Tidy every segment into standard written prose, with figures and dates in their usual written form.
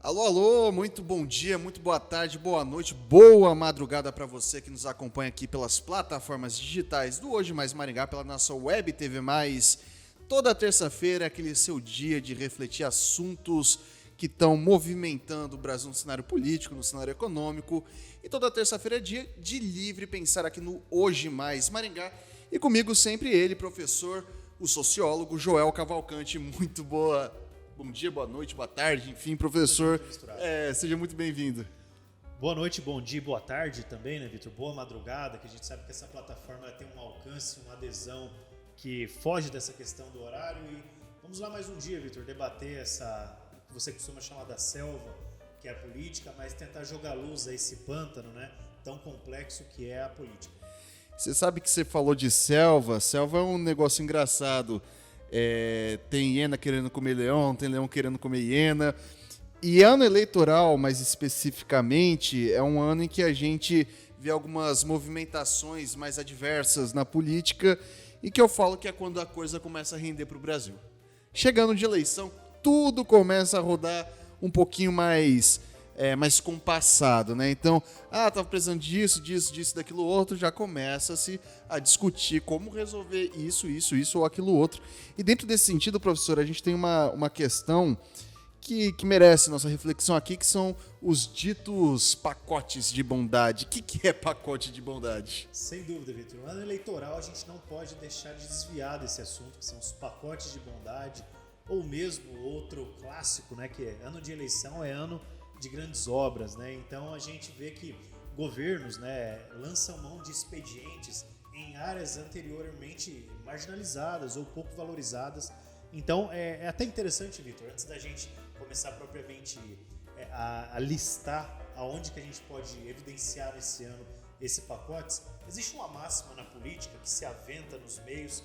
Alô, alô, muito bom dia, muito boa tarde, boa noite, boa madrugada para você que nos acompanha aqui pelas plataformas digitais do Hoje Mais Maringá, pela nossa Web TV Mais. Toda terça-feira é aquele seu dia de refletir assuntos que estão movimentando o Brasil no cenário político, no cenário econômico. E toda terça-feira é dia de livre pensar aqui no Hoje Mais Maringá. E comigo sempre ele, professor, o sociólogo Joel Cavalcante. Muito boa. Bom dia, boa noite, boa tarde, enfim, professor, seja muito bem-vindo. Boa noite, bom dia, boa tarde também, né, Vitor? Boa madrugada, que a gente sabe que essa plataforma tem um alcance, uma adesão que foge dessa questão do horário. E vamos lá mais um dia, Vitor, debater essa, que você costuma chamar da selva, que é a política, mas tentar jogar luz a esse pântano, né, tão complexo que é a política. Você sabe que você falou de selva é um negócio engraçado. Tem hiena querendo comer leão, tem leão querendo comer hiena. E ano eleitoral, mais especificamente, é um ano em que a gente vê algumas movimentações mais adversas na política e que eu falo que é quando a coisa começa a render para o Brasil. Chegando de eleição, tudo começa a rodar um pouquinho mais compassado, né? Então, tava precisando disso, daquilo outro, já começa-se a discutir como resolver isso ou aquilo outro. E dentro desse sentido, professor, a gente tem uma questão que merece nossa reflexão aqui, que são os ditos pacotes de bondade. O que é pacote de bondade? Sem dúvida, Vitor. No ano eleitoral, a gente não pode deixar de desviar desse assunto, que são os pacotes de bondade, ou mesmo outro clássico, né, que é ano de eleição, é ano de grandes obras, né? Então a gente vê que governos, né, lançam mão de expedientes em áreas anteriormente marginalizadas ou pouco valorizadas. Então é até interessante, Vitor, antes da gente começar propriamente a listar aonde que a gente pode evidenciar nesse ano esse pacote, existe uma máxima na política que se aventa nos meios,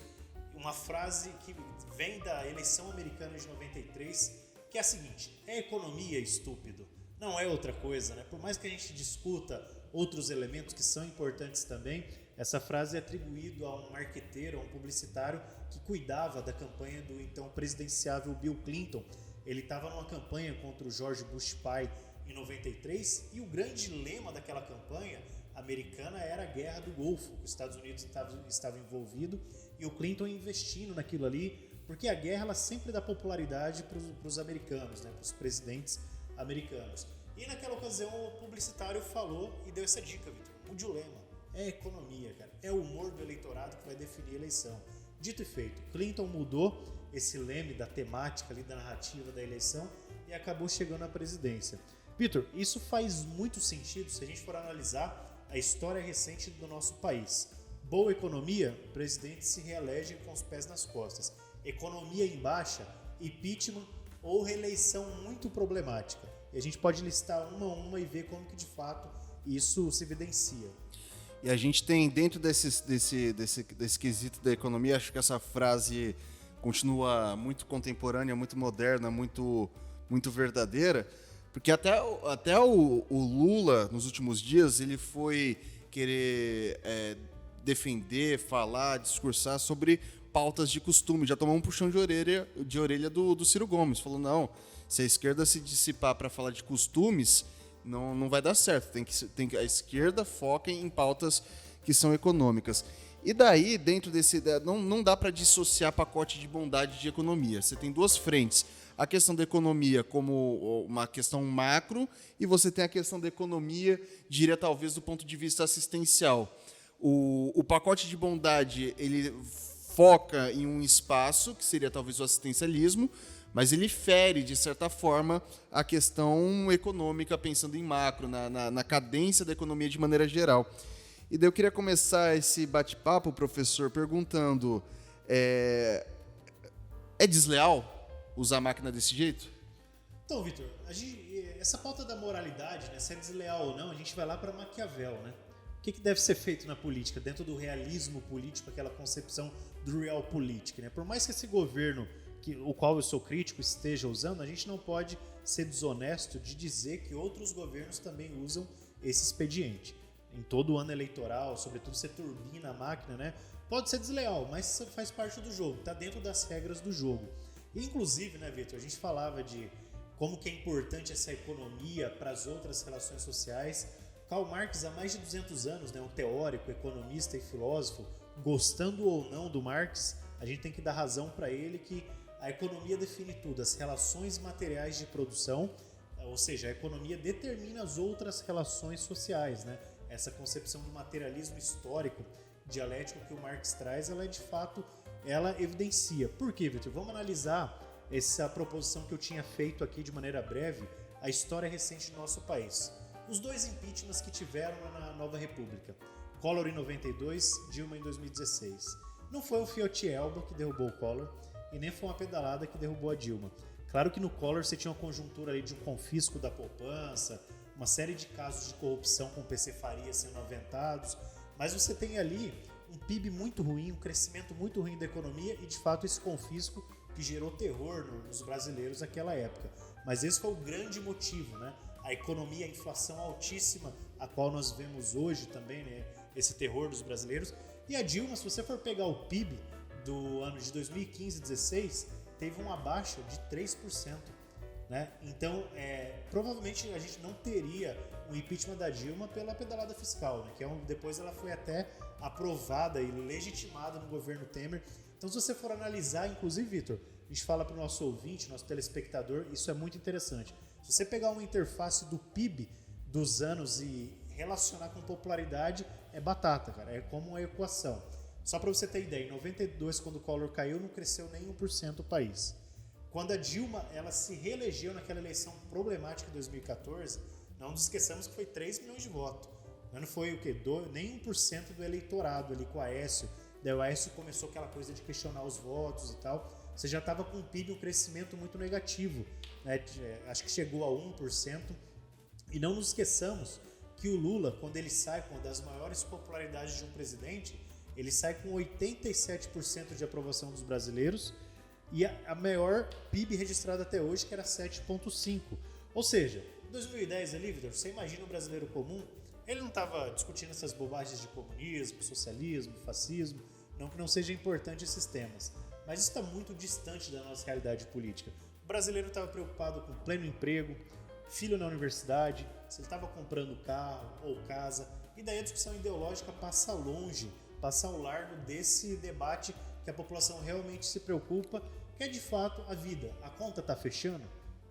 uma frase que vem da eleição americana de 93, que é a seguinte: é economia, estúpido. Não é outra coisa, né? Por mais que a gente discuta outros elementos que são importantes também, essa frase é atribuída a um marqueteiro, a um publicitário que cuidava da campanha do então presidenciável Bill Clinton. Ele estava numa campanha contra o George Bush pai em 93 e o grande lema daquela campanha americana era a Guerra do Golfo. Os Estados Unidos estavam envolvidos e o Clinton investindo naquilo ali, porque a guerra ela sempre dá popularidade para os americanos, né? Para os presidentes americanos. E naquela ocasião o publicitário falou e deu essa dica, Vitor: mude o lema. É economia, cara. É o humor do eleitorado que vai definir a eleição. Dito e feito, Clinton mudou esse leme da temática ali, da narrativa da eleição e acabou chegando à presidência. Vitor, isso faz muito sentido se a gente for analisar a história recente do nosso país. Boa economia, presidentes se reelegem com os pés nas costas. Economia em baixa, impeachment ou reeleição muito problemática. E a gente pode listar uma a uma e ver como que de fato isso se evidencia. E a gente tem dentro desse quesito da economia, acho que essa frase continua muito contemporânea, muito moderna, muito verdadeira, porque até o Lula, nos últimos dias, ele foi querer defender, falar, discursar sobre pautas de costume, já tomou um puxão de orelha do Ciro Gomes, falou: não, se a esquerda se dissipar para falar de costumes, não vai dar certo, a esquerda foca em pautas que são econômicas. E daí, dentro desse, não dá para dissociar pacote de bondade de economia. Você tem duas frentes: a questão da economia como uma questão macro, e você tem a questão da economia, diria talvez do ponto de vista assistencial. O pacote de bondade, ele foca em um espaço, que seria talvez o assistencialismo, mas ele fere, de certa forma, a questão econômica, pensando em macro, na cadência da economia de maneira geral. E daí eu queria começar esse bate-papo, professor, perguntando: é desleal usar a máquina desse jeito? Então, Vitor, essa pauta da moralidade, né, se é desleal ou não, a gente vai lá para Maquiavel, né? O que deve ser feito na política, dentro do realismo político, aquela concepção do realpolitik, né? Por mais que esse governo, o qual eu sou crítico, esteja usando, a gente não pode ser desonesto de dizer que outros governos também usam esse expediente. Em todo o ano eleitoral, sobretudo você turbina a máquina, né? Pode ser desleal, mas faz parte do jogo, está dentro das regras do jogo. E, inclusive, né, Vitor, a gente falava de como que é importante essa economia para as outras relações sociais. Karl Marx, há mais de 200 anos, né, um teórico, economista e filósofo, gostando ou não do Marx, a gente tem que dar razão para ele que a economia define tudo, as relações materiais de produção, ou seja, a economia determina as outras relações sociais, né? Essa concepção do materialismo histórico, dialético que o Marx traz, ela de fato, ela evidencia. Por quê, Victor? Vamos analisar essa proposição que eu tinha feito aqui de maneira breve, a história recente do nosso país. Os 2 impeachments que tiveram na Nova República. Collor em 92, Dilma em 2016. Não foi o Fiat Elba que derrubou o Collor e nem foi uma pedalada que derrubou a Dilma. Claro que no Collor você tinha uma conjuntura ali de um confisco da poupança, uma série de casos de corrupção com PC Faria sendo aventados, mas você tem ali um PIB muito ruim, um crescimento muito ruim da economia e de fato esse confisco que gerou terror nos brasileiros naquela época. Mas esse foi o grande motivo, né? A economia, a inflação altíssima, a qual nós vemos hoje também, né? Esse terror dos brasileiros. E a Dilma, se você for pegar o PIB do ano de 2015 e 2016, teve uma baixa de 3%. Né? Então, provavelmente a gente não teria o impeachment da Dilma pela pedalada fiscal, né? Que depois ela foi até aprovada e legitimada no governo Temer. Então, se você for analisar, inclusive, Vitor, a gente fala para o nosso ouvinte, nosso telespectador, isso é muito interessante. Se você pegar uma interface do PIB dos anos e relacionar com popularidade, é batata, cara. É como uma equação. Só para você ter ideia, em 92, quando o Collor caiu, não cresceu nem 1% o país. Quando a Dilma ela se reelegeu naquela eleição problemática de 2014, não nos esqueçamos que foi 3 milhões de votos. Não foi o quê? Nem 1% do eleitorado ali com o Aécio. Daí o Aécio começou aquela coisa de questionar os votos e tal. Você já estava com um PIB, um crescimento muito negativo. Né? Acho que chegou a 1%. E não nos esqueçamos que o Lula, quando ele sai com uma das maiores popularidades de um presidente, ele sai com 87% de aprovação dos brasileiros e a maior PIB registrada até hoje, que era 7,5%. Ou seja, em 2010 ali, Vitor, você imagina o brasileiro comum, ele não estava discutindo essas bobagens de comunismo, socialismo, fascismo, não que não seja importante esses temas, mas isso está muito distante da nossa realidade política. O brasileiro estava preocupado com pleno emprego, filho na universidade, se ele estava comprando carro ou casa, e daí a discussão ideológica passa longe, passa ao largo desse debate que a população realmente se preocupa, que é de fato a vida. A conta está fechando?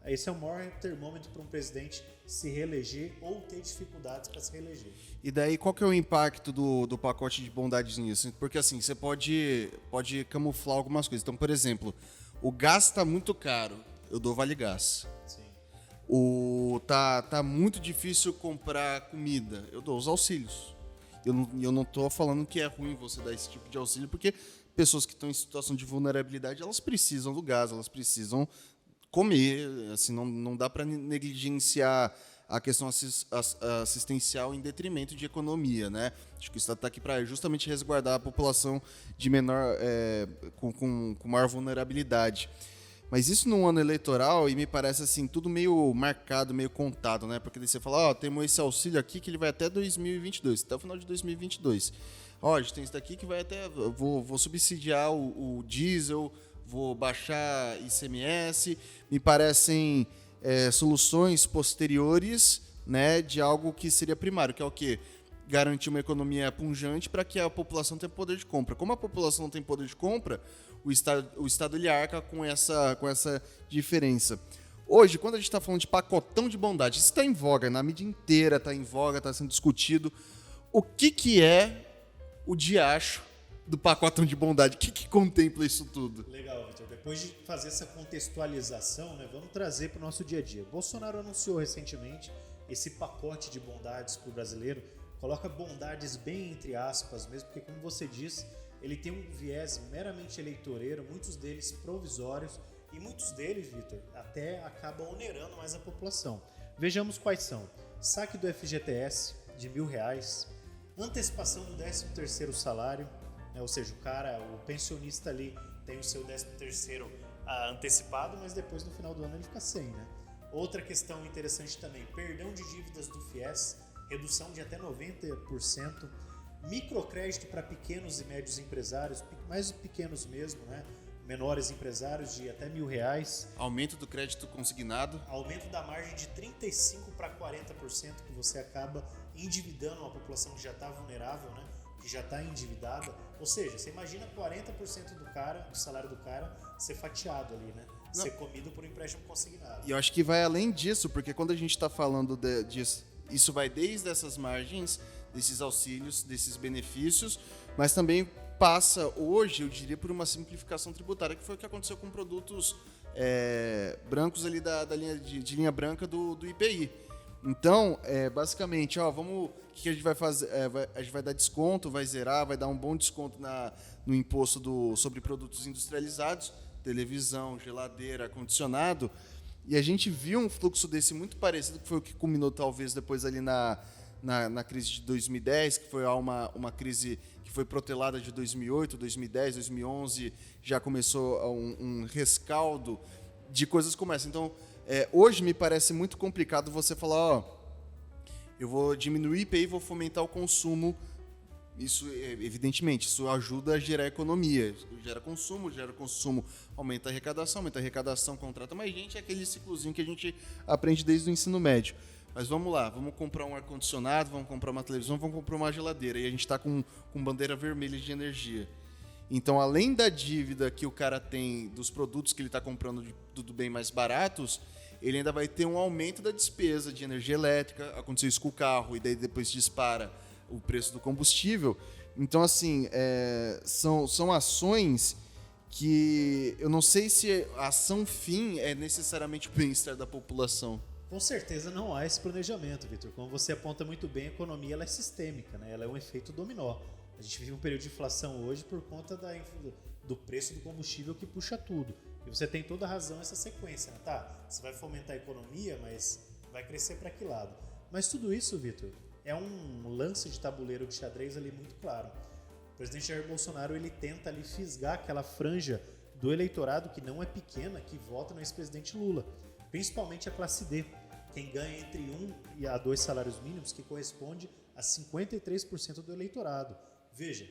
Esse é o maior termômetro para um presidente se reeleger ou ter dificuldades para se reeleger. E daí, qual que é o impacto do pacote de bondades nisso? Porque assim, você pode camuflar algumas coisas. Então, por exemplo, o gás está muito caro, eu dou vale gás. Sim. Tá muito difícil comprar comida, eu dou os auxílios. Eu não tô falando que é ruim você dar esse tipo de auxílio, porque pessoas que estão em situação de vulnerabilidade, elas precisam do gás, elas precisam comer, assim, não dá para negligenciar a questão assistencial em detrimento de economia, né? Acho que o Estado está aqui para justamente resguardar a população de menor, com maior vulnerabilidade. Mas isso num ano eleitoral, e me parece assim, tudo meio marcado, meio contado, né? Porque daí você fala, temos esse auxílio aqui que ele vai até 2022, até o final de 2022. A gente tem isso daqui que vai até, vou subsidiar o diesel, vou baixar ICMS, me parecem soluções posteriores, né, de algo que seria primário, que é o quê? Garantir uma economia pujante para que a população tenha poder de compra. Como a população não tem poder de compra, o Estado ele arca com essa diferença. Hoje, quando a gente está falando de pacotão de bondade, isso está em voga, na mídia inteira está em voga, está sendo discutido. O que é o diacho do pacotão de bondade? O que contempla isso tudo? Legal, Vitor. Depois de fazer essa contextualização, né, vamos trazer para o nosso dia a dia. Bolsonaro anunciou recentemente esse pacote de bondades para o brasileiro. Coloca bondades bem entre aspas mesmo, porque como você disse, ele tem um viés meramente eleitoreiro, muitos deles provisórios, e muitos deles, Vitor, até acabam onerando mais a população. Vejamos quais são. Saque do FGTS de R$1.000, antecipação do 13º salário, né? Ou seja, o pensionista ali tem o seu 13º antecipado, mas depois no final do ano ele fica sem, né? Outra questão interessante também, perdão de dívidas do FIES, redução de até 90%, microcrédito para pequenos e médios empresários, mais pequenos mesmo, né? menores empresários de até R$1.000. Aumento do crédito consignado. Aumento da margem de 35% para 40% que você acaba endividando uma população que já está vulnerável, né? Que já está endividada. Ou seja, você imagina 40% do salário do cara ser fatiado ali, né? Não. Ser comido por empréstimo consignado. E eu acho que vai além disso, porque quando a gente está falando disso, isso vai desde essas margens, desses auxílios, desses benefícios, mas também passa hoje, eu diria, por uma simplificação tributária, que foi o que aconteceu com produtos brancos ali da linha de linha branca do IPI. Então, basicamente, o que a gente vai fazer? A gente vai dar desconto, vai zerar, vai dar um bom desconto no imposto sobre produtos industrializados, televisão, geladeira, ar-condicionado. E a gente viu um fluxo desse muito parecido, que foi o que culminou talvez depois ali na crise de 2010, que foi uma crise que foi protelada de 2008, 2010, 2011, já começou um rescaldo de coisas como essa. Então, hoje me parece muito complicado você falar, eu vou diminuir o IPI e vou fomentar o consumo. Isso, evidentemente, isso ajuda a gerar economia. Gera consumo, aumenta a arrecadação, contrata mais gente, é aquele ciclozinho que a gente aprende desde o ensino médio. Mas vamos lá, vamos comprar um ar-condicionado, vamos comprar uma televisão, vamos comprar uma geladeira. E a gente está com bandeira vermelha de energia. Então, além da dívida que o cara tem dos produtos que ele está comprando de tudo bem mais baratos, ele ainda vai ter um aumento da despesa de energia elétrica. Aconteceu isso com o carro e daí depois dispara o preço do combustível. Então, assim, são ações que eu não sei se a ação fim é necessariamente o bem-estar da população. Com certeza não há esse planejamento, Vitor. Como você aponta muito bem, a economia ela é sistêmica, né? Ela é um efeito dominó. A gente vive um período de inflação hoje por conta do preço do combustível que puxa tudo. E você tem toda a razão nessa sequência, né? Tá, você vai fomentar a economia, mas vai crescer para que lado? Mas tudo isso, Vitor, é um lance de tabuleiro de xadrez ali muito claro. O presidente Jair Bolsonaro ele tenta ali fisgar aquela franja do eleitorado que não é pequena, que vota no ex-presidente Lula. Principalmente a classe D, quem ganha entre 1 a 2 salários mínimos, que corresponde a 53% do eleitorado. Veja,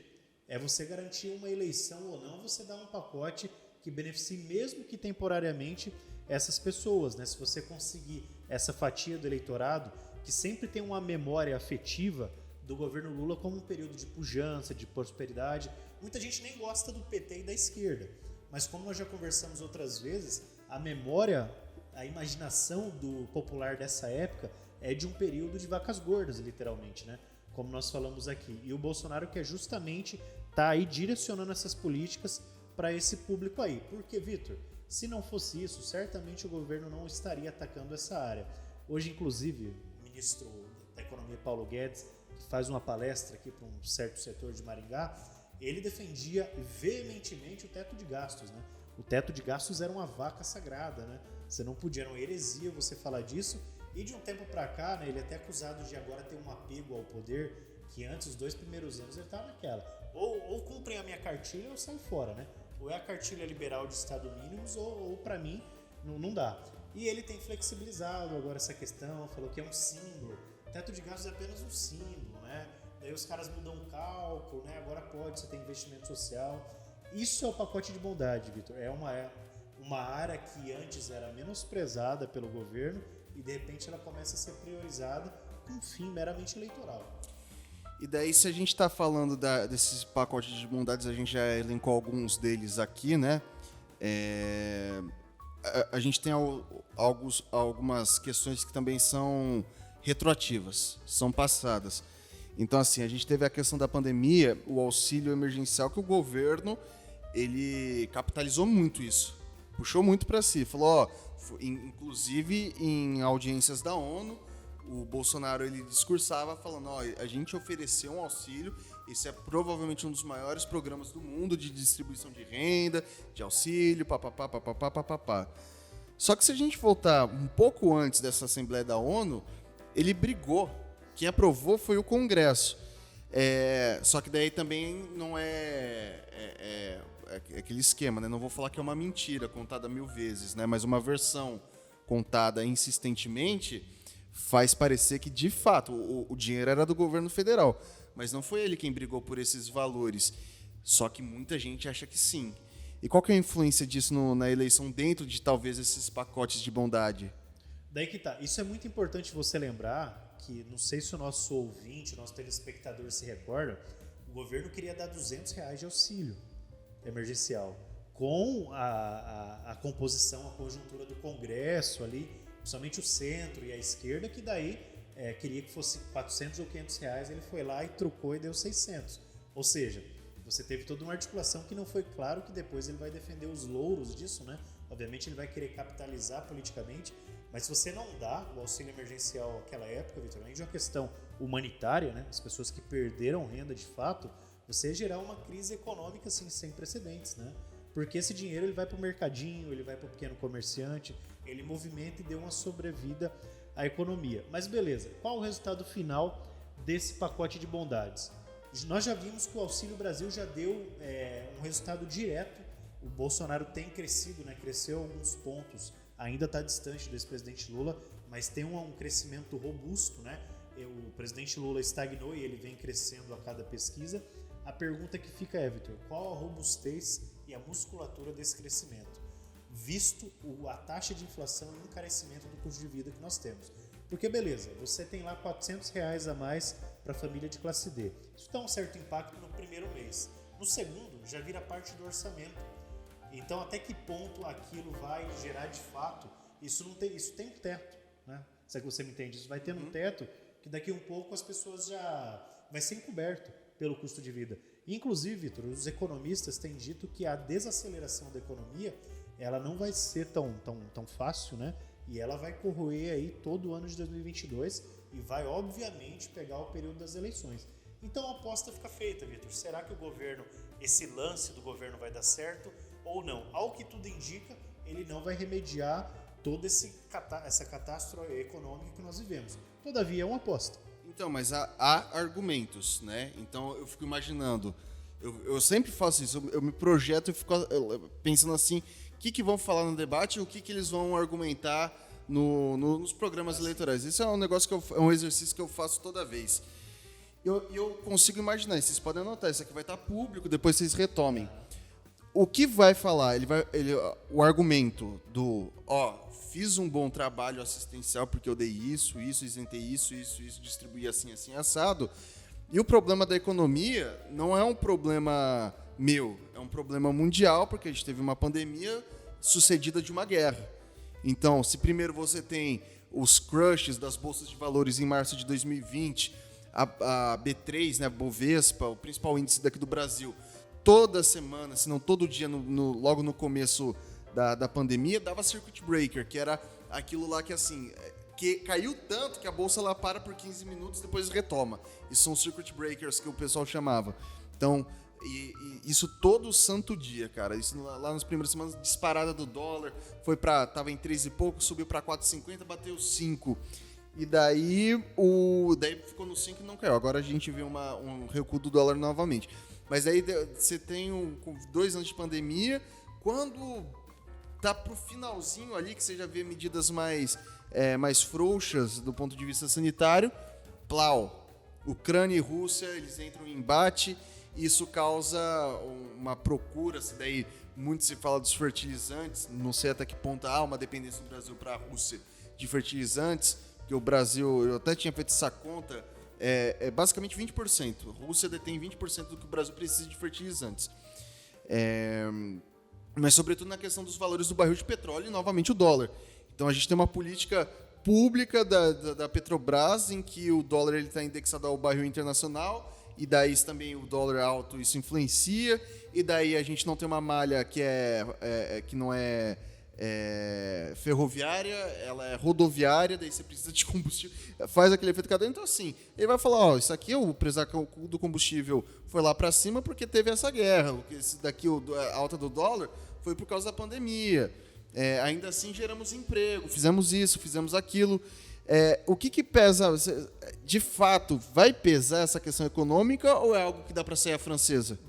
você garantir uma eleição ou não, você dá um pacote que beneficie mesmo que temporariamente essas pessoas, né? Se você conseguir essa fatia do eleitorado, que sempre tem uma memória afetiva do governo Lula como um período de pujança, de prosperidade. Muita gente nem gosta do PT e da esquerda, mas como nós já conversamos outras vezes, a memória, a imaginação do popular dessa época é de um período de vacas gordas, literalmente, né? Como nós falamos aqui. E o Bolsonaro quer justamente estar aí direcionando essas políticas para esse público aí. Porque, Vitor, se não fosse isso, certamente o governo não estaria atacando essa área. Hoje, inclusive, o ministro da Economia, Paulo Guedes, que faz uma palestra aqui para um certo setor de Maringá, ele defendia veementemente o teto de gastos, né? O teto de gastos era uma vaca sagrada, né? Você não podia, era uma heresia você falar disso. E de um tempo para cá, né, ele é até acusado de agora ter um apego ao poder, que antes, os 2 primeiros anos, ele estava naquela. Ou cumprem a minha cartilha ou sai fora, né? Ou é a cartilha liberal de Estado mínimos, ou para mim, não dá. E ele tem flexibilizado agora essa questão, falou que é um símbolo. O teto de gastos é apenas um símbolo, né? Daí os caras mudam o cálculo, né? Agora pode, você tem investimento social. Isso é o pacote de bondade, Vitor. É uma área que antes era menosprezada pelo governo e de repente ela começa a ser priorizada com um fim meramente eleitoral. E daí, se a gente está falando desses pacotes de bondades, a gente já elencou alguns deles aqui, né? A gente tem algumas questões que também são retroativas, são passadas. Então, assim, a gente teve a questão da pandemia, o auxílio emergencial, que o governo ele capitalizou muito isso, puxou muito para si, falou, inclusive em audiências da ONU, o Bolsonaro ele discursava falando, a gente ofereceu um auxílio, esse é provavelmente um dos maiores programas do mundo de distribuição de renda, de auxílio, papapá. Só que se a gente voltar um pouco antes dessa Assembleia da ONU, ele brigou. Quem aprovou foi o Congresso. Só que daí também não é aquele esquema, né? Não vou falar que é uma mentira contada 1000 vezes, né? Mas uma versão contada insistentemente faz parecer que, de fato, o dinheiro era do governo federal. Mas não foi ele quem brigou por esses valores. Só que muita gente acha que sim. E qual que é a influência disso na eleição dentro de talvez esses pacotes de bondade? Daí que tá. Isso é muito importante você lembrar que, não sei se o nosso ouvinte, o nosso telespectador se recorda, o governo queria dar R$200 de auxílio emergencial. Com a composição, a conjuntura do Congresso ali, principalmente o centro e a esquerda, que daí queria que fosse R$400 ou R$500, ele foi lá e trucou e deu 600. Ou seja, você teve toda uma articulação que não foi claro que depois ele vai defender os louros disso, né? Obviamente ele vai querer capitalizar politicamente, mas se você não dá o auxílio emergencial naquela época, Vitor, além de uma questão humanitária, né? As pessoas que perderam renda de fato, você ia gerar uma crise econômica assim, sem precedentes, né? Porque esse dinheiro ele vai para o mercadinho, ele vai para o pequeno comerciante, ele movimenta e deu uma sobrevida à economia. Mas beleza, qual o resultado final desse pacote de bondades? Nós já vimos que o Auxílio Brasil já deu um resultado direto. O Bolsonaro tem crescido, né? Cresceu alguns pontos, ainda está distante do ex-presidente Lula, mas tem um crescimento robusto, né? O presidente Lula estagnou e ele vem crescendo a cada pesquisa. A pergunta que fica é, Vitor, qual a robustez e a musculatura desse crescimento, visto a taxa de inflação e o encarecimento do custo de vida que nós temos? Porque beleza, você tem lá R$400 a mais para a família de classe D. Isso dá um certo impacto no primeiro mês. No segundo, já vira parte do orçamento. Então, até que ponto aquilo vai gerar de fato? Isso tem um teto, né? Se é que você me entende, isso vai ter um teto que daqui a um pouco as pessoas já vai ser encoberto pelo custo de vida. Inclusive, Vitor, os economistas têm dito que a desaceleração da economia ela não vai ser tão fácil, né? E ela vai corroer aí todo o ano de 2022 e vai, obviamente, pegar o período das eleições. Então a aposta fica feita, Vitor. Será que esse lance do governo vai dar certo ou não? Ao que tudo indica, ele não vai remediar toda essa catástrofe econômica que nós vivemos. Todavia, é uma aposta. Então, mas há argumentos, né? Então eu fico imaginando, eu sempre faço isso, eu me projeto e fico pensando assim, o que vão falar no debate e o que eles vão argumentar nos programas eleitorais. Isso é um negócio é um exercício que eu faço toda vez. Eu consigo imaginar, vocês podem anotar, isso aqui vai estar público, depois vocês retomem. O que vai falar? O argumento do, fiz um bom trabalho assistencial porque eu dei isso, isentei isso, distribuí assim, assado. E o problema da economia não é um problema meu, é um problema mundial, porque a gente teve uma pandemia sucedida de uma guerra. Então, se primeiro você tem os crushes das bolsas de valores em março de 2020, a B3, né, Bovespa, o principal índice daqui do Brasil, toda semana, se não todo dia, logo no começo da pandemia, dava circuit breaker, que era aquilo lá que assim, que caiu tanto que a bolsa lá para por 15 minutos e depois retoma. Isso são circuit breakers que o pessoal chamava. Então, e isso todo santo dia, cara. Isso lá nas primeiras semanas, disparada do dólar, tava em 3 e pouco, subiu para 4,50, bateu 5. E daí ficou no 5 e não caiu. Agora a gente vê um recuo do dólar novamente. Mas aí você tem 2 anos de pandemia, quando tá pro finalzinho ali, que você já vê medidas mais frouxas do ponto de vista sanitário, Ucrânia e Rússia, eles entram em embate. Isso causa uma procura, daí muito se fala dos fertilizantes, não sei até que ponto há uma dependência do Brasil para a Rússia de fertilizantes, que o Brasil, eu até tinha feito essa conta, é basicamente 20%. A Rússia detém 20% do que o Brasil precisa de fertilizantes. Mas sobretudo na questão dos valores do barril de petróleo e novamente o dólar. Então a gente tem uma política pública da Petrobras em que o dólar está indexado ao barril internacional, e daí também o dólar alto, isso influencia, e daí a gente não tem uma malha que não é ferroviária, ela é rodoviária, daí você precisa de combustível, faz aquele efeito cadeia. Então assim, ele vai falar, isso aqui, o preço do combustível foi lá para cima porque teve essa guerra, esse daqui, a alta do dólar, foi por causa da pandemia. Ainda assim geramos emprego, fizemos isso, fizemos aquilo. O que pesa, de fato, vai pesar essa questão econômica ou é algo que dá para sair a francesa?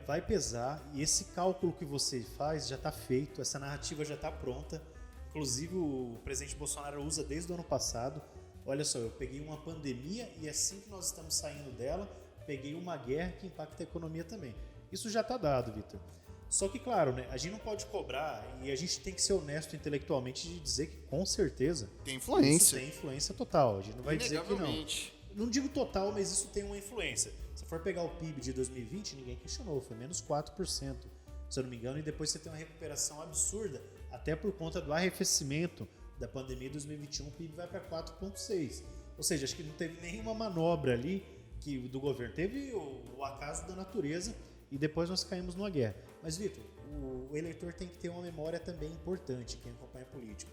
Vai pesar, e esse cálculo que você faz já está feito, essa narrativa já está pronta. Inclusive o presidente Bolsonaro usa desde o ano passado. Olha só, eu peguei uma pandemia e assim que nós estamos saindo dela, peguei uma guerra que impacta a economia também. Isso já está dado, Vitor. Só que, claro, né, a gente não pode cobrar e a gente tem que ser honesto intelectualmente de dizer que, com certeza, Tem influência. isso tem influência total. A gente não vai dizer que não. Inegavelmente. Não digo total, mas isso tem uma influência. Se for pegar o PIB de 2020, ninguém questionou, foi menos 4%, se eu não me engano, e depois você tem uma recuperação absurda, até por conta do arrefecimento da pandemia de 2021, o PIB vai para 4,6%. Ou seja, acho que não teve nenhuma manobra ali do governo. Teve o acaso da natureza e depois nós caímos numa guerra. Mas, Vitor, o eleitor tem que ter uma memória também importante, quem acompanha político.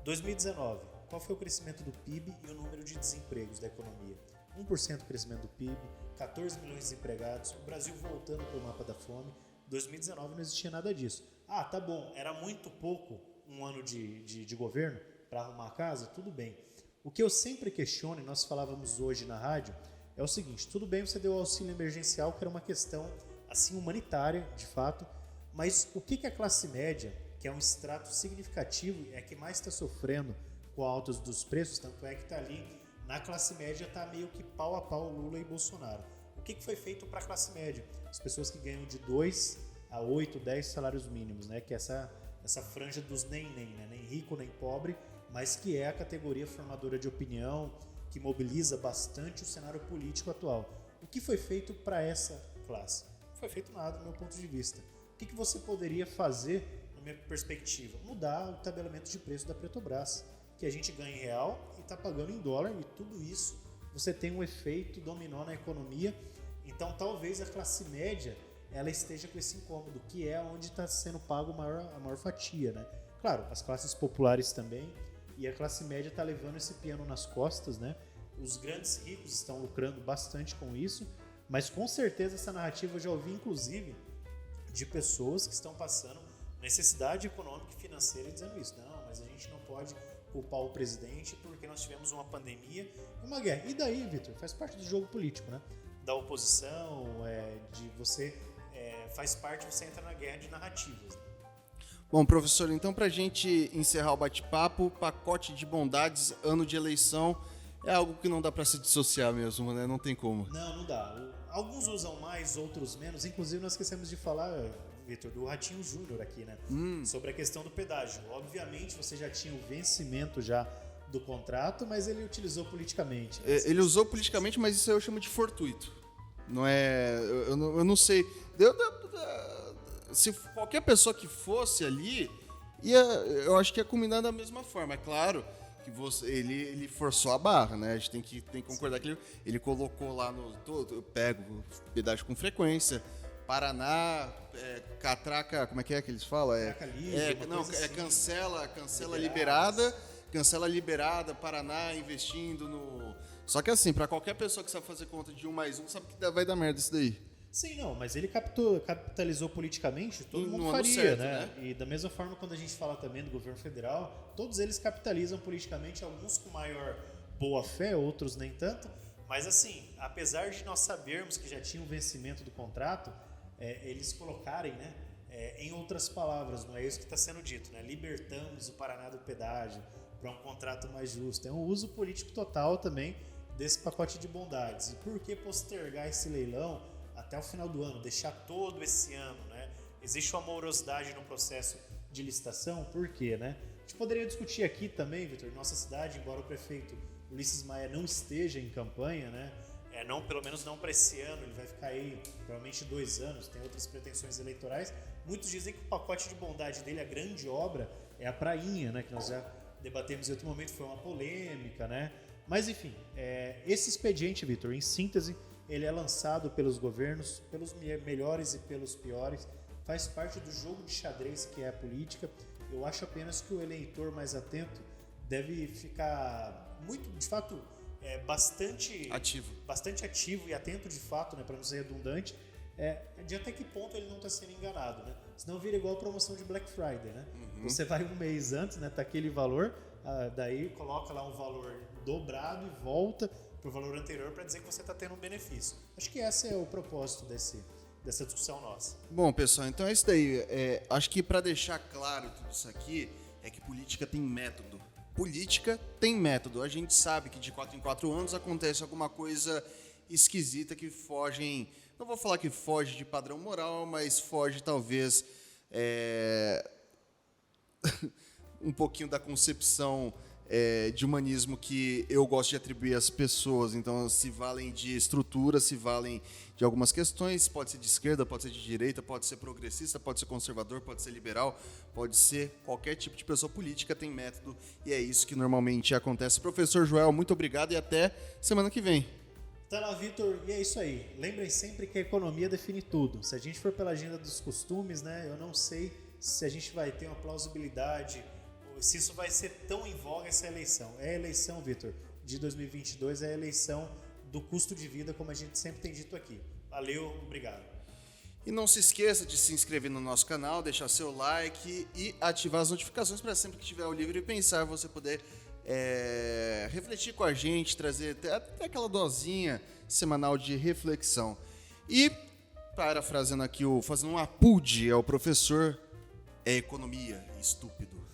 2019, qual foi o crescimento do PIB e o número de desempregos da economia? 1% crescimento do PIB, 14 milhões de desempregados, o Brasil voltando para o mapa da fome. 2019 não existia nada disso. Ah, tá bom, era muito pouco um ano de governo para arrumar a casa? Tudo bem. O que eu sempre questiono, e nós falávamos hoje na rádio, é o seguinte: tudo bem, você deu o auxílio emergencial, que era uma questão assim humanitária, de fato, mas o que a classe média, que é um extrato significativo, é que mais está sofrendo com a alta dos preços, tanto é que está ali, na classe média está meio que pau a pau Lula e Bolsonaro. O que foi feito para a classe média? As pessoas que ganham de 2 a 8, 10 salários mínimos, né? Que é essa franja dos nem, né? Nem rico, nem pobre, mas que é a categoria formadora de opinião, que mobiliza bastante o cenário político atual. O que foi feito para essa classe? Não foi feito nada, do meu ponto de vista. O que você poderia fazer, na minha perspectiva? Mudar o tabelamento de preço da Petrobras, que a gente ganha em real e está pagando em dólar, e tudo isso você tem um efeito dominó na economia. Então talvez a classe média ela esteja com esse incômodo, que é onde está sendo pago a maior fatia, né? Claro, as classes populares também, e a classe média está levando esse piano nas costas, né? Os grandes ricos estão lucrando bastante com isso, mas com certeza essa narrativa eu já ouvi, inclusive, de pessoas que estão passando necessidade econômica e financeira dizendo isso. Não, mas a gente não pode culpar o presidente porque nós tivemos uma pandemia e uma guerra. E daí, Vitor? Faz parte do jogo político, né? Da oposição, de você... faz parte, você entra na guerra de narrativas. Né? Bom, professor, então para a gente encerrar o bate-papo, pacote de bondades, ano de eleição, é algo que não dá para se dissociar mesmo, né? Não tem como. Não dá. Alguns usam mais, outros menos. Inclusive, nós esquecemos de falar, Vitor, do Ratinho Júnior aqui, né? Sobre a questão do pedágio. Obviamente, você já tinha o vencimento já do contrato, mas ele utilizou politicamente. Né? Ele usou politicamente, mas isso eu chamo de fortuito. Não é... Eu não sei... Se qualquer pessoa que fosse ali, eu acho que ia combinar da mesma forma. É claro que ele forçou a barra, né? A gente tem que concordar. Sim. Que ele colocou lá no... Eu pego pedágio com frequência. Paraná, catraca... Como é que eles falam? Cancela liberada. Cancela liberada, Paraná investindo no... Só que assim, para qualquer pessoa que sabe fazer conta de 1 mais 1, sabe que vai dar merda isso daí. Sim, não, mas ele capitalizou politicamente, todo mundo faria, certo, né? E da mesma forma, quando a gente fala também do governo federal, todos eles capitalizam politicamente, alguns com maior boa-fé, outros nem tanto. Mas assim, apesar de nós sabermos que já tinha o vencimento do contrato, eles colocarem, né? Em outras palavras, não é isso que está sendo dito, né? Libertamos o Paraná do pedágio para um contrato mais justo. É um uso político total também desse pacote de bondades. E por que postergar esse leilão até o final do ano, deixar todo esse ano, né? Existe uma morosidade no processo de licitação, por quê, né? A gente poderia discutir aqui também, Vitor, nossa cidade, embora o prefeito Ulisses Maia não esteja em campanha, né? Pelo menos não para esse ano, ele vai ficar aí provavelmente 2 anos, tem outras pretensões eleitorais. Muitos dizem que o pacote de bondade dele, a grande obra, é a prainha, né? Que nós já debatemos em outro momento, foi uma polêmica, né? Mas enfim, esse expediente, Vitor, em síntese, ele é lançado pelos governos, pelos melhores e pelos piores, faz parte do jogo de xadrez que é a política. Eu acho apenas que o eleitor mais atento deve ficar muito, de fato, bastante ativo e atento de fato, né, para não ser redundante, de até que ponto ele não está sendo enganado, né? Senão vira igual a promoção de Black Friday, né? Uhum. Você vai um mês antes, né, tá aquele valor, daí coloca lá um valor dobrado e volta para o valor anterior para dizer que você está tendo um benefício. Acho que esse é o propósito dessa discussão nossa. Bom, pessoal, então é isso daí. Acho que para deixar claro tudo isso aqui, é que política tem método. Política tem método. A gente sabe que de 4 em 4 anos acontece alguma coisa esquisita que fogem, não vou falar que foge de padrão moral, mas foge talvez um pouquinho da concepção de humanismo que eu gosto de atribuir às pessoas. Então, se valem de estrutura, se valem de algumas questões, pode ser de esquerda, pode ser de direita, pode ser progressista, pode ser conservador, pode ser liberal, pode ser qualquer tipo de pessoa política, tem método, e é isso que normalmente acontece. Professor Joel, muito obrigado e até semana que vem. Tá lá, Vitor, e é isso aí. Lembrem sempre que a economia define tudo. Se a gente for pela agenda dos costumes, né, eu não sei se a gente vai ter uma plausibilidade, se isso vai ser tão em voga essa eleição. É a eleição, Vitor, de 2022, é a eleição do custo de vida, como a gente sempre tem dito aqui. Valeu, obrigado. E não se esqueça de se inscrever no nosso canal, deixar seu like e ativar as notificações para sempre que tiver o Livre e Pensar você poder refletir com a gente, trazer até aquela dosinha semanal de reflexão. E, parafraseando aqui, fazendo um apude ao professor, é economia, estúpido.